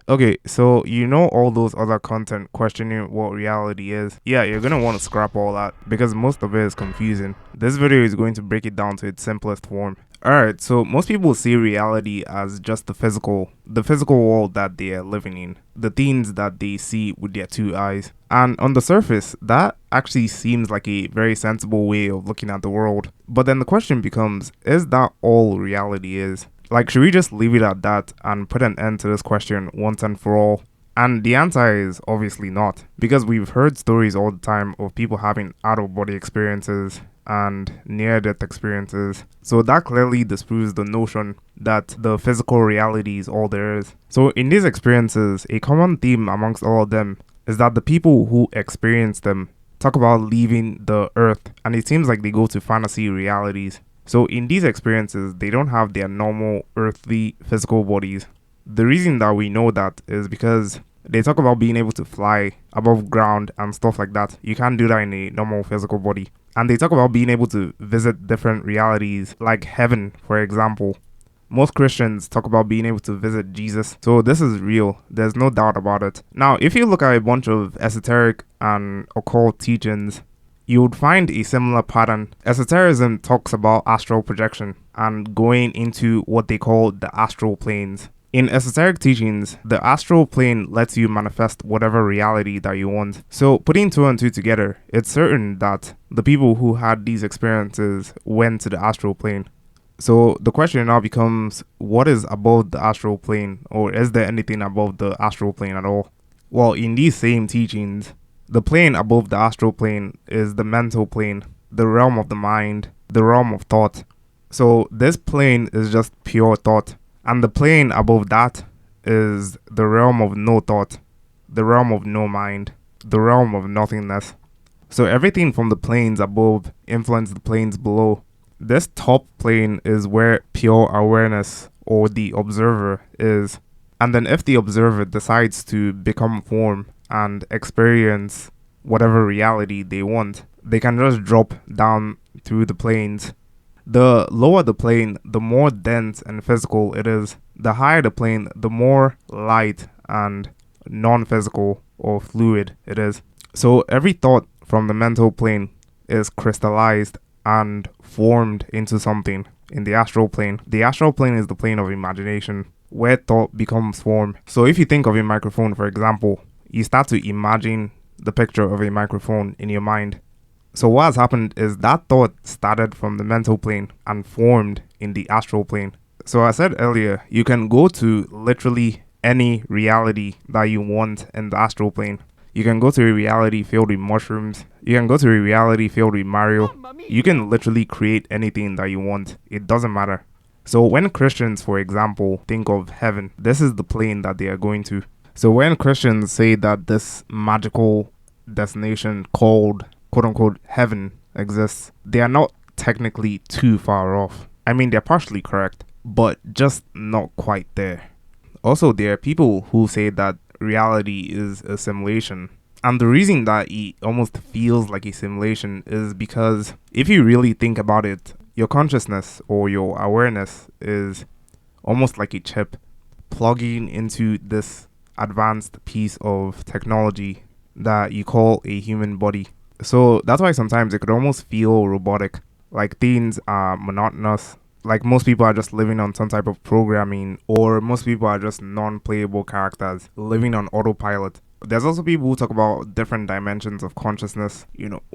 Okay, so you know all those other content questioning what reality is. Yeah, you're gonna want to scrap all that because most of it is confusing. This video is going to break it down to its simplest form. Alright, so most people see reality as just the physical world that they are living in, the things that they see with their two eyes. And on the surface, that actually seems like a very sensible way of looking at the world. But then the question becomes, is that all reality is? Like, should we just leave it at that and put an end to this question once and for all? And the answer is obviously not, because we've heard stories all the time of people having out of body experiences and near death experiences. So that clearly disproves the notion that the physical reality is all there is. So in these experiences, a common theme amongst all of them is that the people who experience them talk about leaving the earth, and it seems like they go to fantasy realities. So in these experiences, they don't have their normal earthly physical bodies. The reason that we know that is because they talk about being able to fly above ground and stuff like that. You can't do that in a normal physical body. And they talk about being able to visit different realities, like heaven, for example. Most Christians talk about being able to visit Jesus. So this is real. There's no doubt about it. Now, if you look at a bunch of esoteric and occult teachings, you would find a similar pattern. Esotericism talks about astral projection and going into what they call the astral planes. In esoteric teachings, the astral plane lets you manifest whatever reality that you want. So putting two and two together, it's certain that the people who had these experiences went to the astral plane. So the question now becomes, what is above the astral plane, or is there anything above the astral plane at all? Well, in these same teachings, the plane above the astral plane is the mental plane, the realm of the mind, the realm of thought. So this plane is just pure thought. And the plane above that is the realm of no thought, the realm of no mind, the realm of nothingness. So everything from the planes above influences the planes below. This top plane is where pure awareness or the observer is. And then if the observer decides to become form and experience whatever reality they want, they can just drop down through the planes. The lower the plane, the more dense and physical it is. The higher the plane, the more light and non-physical or fluid it is. So every thought from the mental plane is crystallized and formed into something in the astral plane. The astral plane is the plane of imagination, where thought becomes form. So if you think of a microphone, for example, you start to imagine the picture of a microphone in your mind. So what has happened is that thought started from the mental plane and formed in the astral plane. So I said earlier, you can go to literally any reality that you want in the astral plane. You can go to a reality filled with mushrooms. You can go to a reality filled with Mario. You can literally create anything that you want. It doesn't matter. So when Christians, for example, think of heaven, this is the plane that they are going to. So when Christians say that this magical destination called quote-unquote heaven exists, they are not technically too far off. I mean, they're partially correct, but just not quite there. Also, there are people who say that reality is a simulation. And the reason that it almost feels like a simulation is because if you really think about it, your consciousness or your awareness is almost like a chip plugging into this advanced piece of technology that you call a human body. So that's why sometimes it could almost feel robotic, like things are monotonous, like most people are just living on some type of programming, or most people are just non-playable characters living on autopilot. There's also people who talk about different dimensions of consciousness,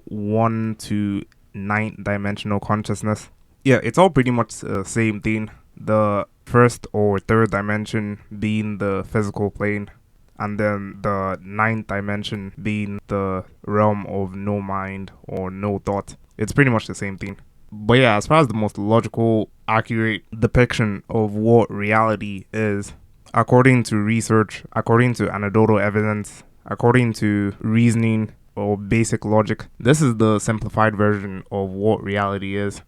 1 to 9 dimensional consciousness. Yeah, it's all pretty much the same thing. The first or third dimension being the physical plane, and then the 9th dimension being the realm of no mind or no thought. It's pretty much the same thing. But yeah, as far as the most logical, accurate depiction of what reality is, according to research, according to anecdotal evidence, according to reasoning or basic logic, this is the simplified version of what reality is.